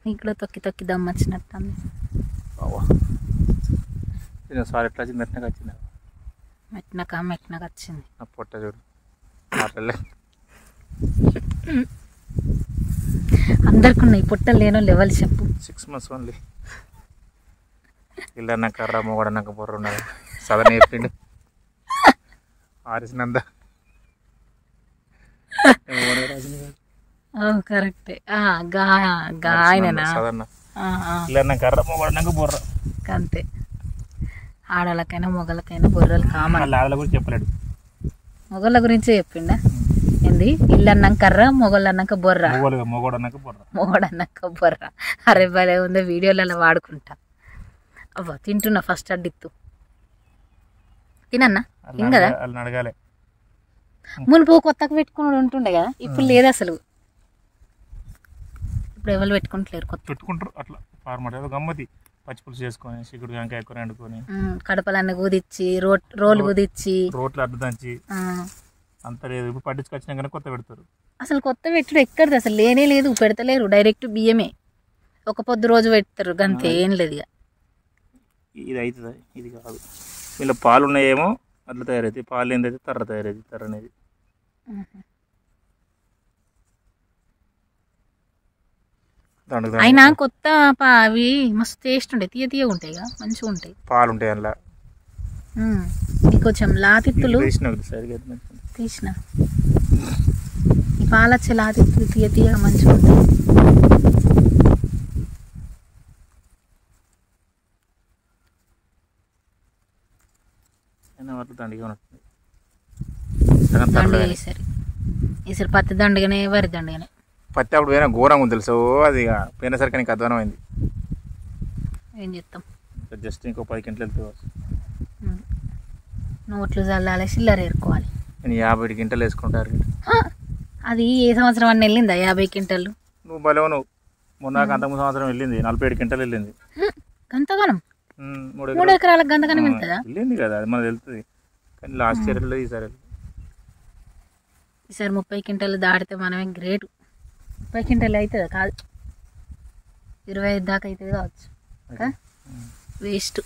ఇక్కడ తొక్కి తొక్కి దమ్ వచ్చినట్టు సారీ ఎట్లా వచ్చింది మెట్నకు వచ్చింది మెట్నకు వచ్చింది నా పొట్ట చూడు మాటలే అందరికి ఉన్నాయి పొట్టలు లేనో లెవెల్ చెప్పు 6 months ఓన్లీ ఇల్లన్న కర్ర మొగడన్నాక బొర్ర ఉన్నది సదన చెప్పిండు ఆరిసినంద కరెక్టే గాయన సదన్న ఇల్లన్న కర్ర మొగడన్నాక బొర్ర అంతే ఆడలకైనా మొగలకైనా బొర్రలు కామన్. ఆడల గురించి చెప్పలేడు, మొగళ్ళ గురించే చెప్పిండా. ఏంది ఇల్లు అన్నాక కర్ర మొగళ్ళు అన్నాక బొర్ర మొగడన్నాక బొర్ర. అరే భలే ఉందో వీడియోలలో వాడుకుంటా. అవ్వ తింటున్నా ఫస్ట్ అడ్డిత్తు తినన్నా ఏం కదా. అడగాలి మునుపు కొత్తగా పెట్టుకుని ఉంటుండే కదా, ఇప్పుడు లేదు అసలు. ఇప్పుడు ఎవరు పెట్టుకుంటలేరు, కొత్త పెట్టుకుంటారు అట్లా ఫార్మాట్ ఏదో గమ్మతి. పచ్చి పులుసు చేసుకొని చిక్కుడు కాంకాయ కూర వండుకొని కడపలన్నీ కుదిచ్చి రోలు కుదిచ్చి రోట్లు అడ్డు దంచి అంత లేదు. ఇప్పుడు పట్టించుకొచ్చినా కానీ కొత్త పెడతారు. అసలు కొత్త పెట్టుడు ఎక్కడిది అసలు లేనే లేదు, పెడతలేరు. డైరెక్ట్ బియ్యమే ఒక పొద్దు రోజు పెడతారు గంతే, ఏం లేదు. ఇక ఇది అవుతుంది, ఇది కాదు. వీళ్ళ పాలు ఉన్నాయేమో అట్లా తయారవుతాయి, పాలు ఏందైతే తర్ర తయారవుతుంది. తర్ర అనేది అయినా కొత్త అవి మస్తు టేస్ట్ ఉంటాయి, తీయ తీయగా ఉంటాయి, మంచిగా ఉంటాయి. పాలు ఉంటాయి అందులో. కొంచెం లాతిత్తులు తీసిన ఈ పాలు వచ్చే లాతిత్తులు తీయ తీయగా మంచిగా ఉంటాయి. దండగా ఈసారి పత్తి దండగానే వరి దండగానే. పత్తి అప్పుడు పోయినా ఘోరంగా ఉంది తెలుసు. అది పోయినసరికి నీకు అధ్వానం అయింది. ఏం చేస్తాం, జస్ట్ ఇంకో 10 క్వింటాలు వెళ్తుంది. నోట్లు చల్లాలి, చిల్లర ఏరుకోవాలి. నేను 50 క్వింటాలు వేసుకుంటారు. అది ఏ సంవత్సరం అన్న వెళ్ళిందా 50 క్వింటాలు? నువ్వు బలవు నువ్వు. మొన్న అంతకు సంవత్సరం వెళ్ళింది 47 క్వింటాలు వెళ్ళింది. గంతగానం 3 ఎకరాలకు గంతగానం వెళ్తుందా? వెళ్ళింది కదా, అది మనకు వెళ్తుంది. కానీ లాస్ట్ ఇయర్ వెళ్ళదు, ఈసారి 30 క్వింటాలు దాటితే మనమే గ్రేట్. 30 క్వింటాలు అవుతుందా? కాదు, 25 దాకా అవుతుంది కావచ్చు. వేస్ట్.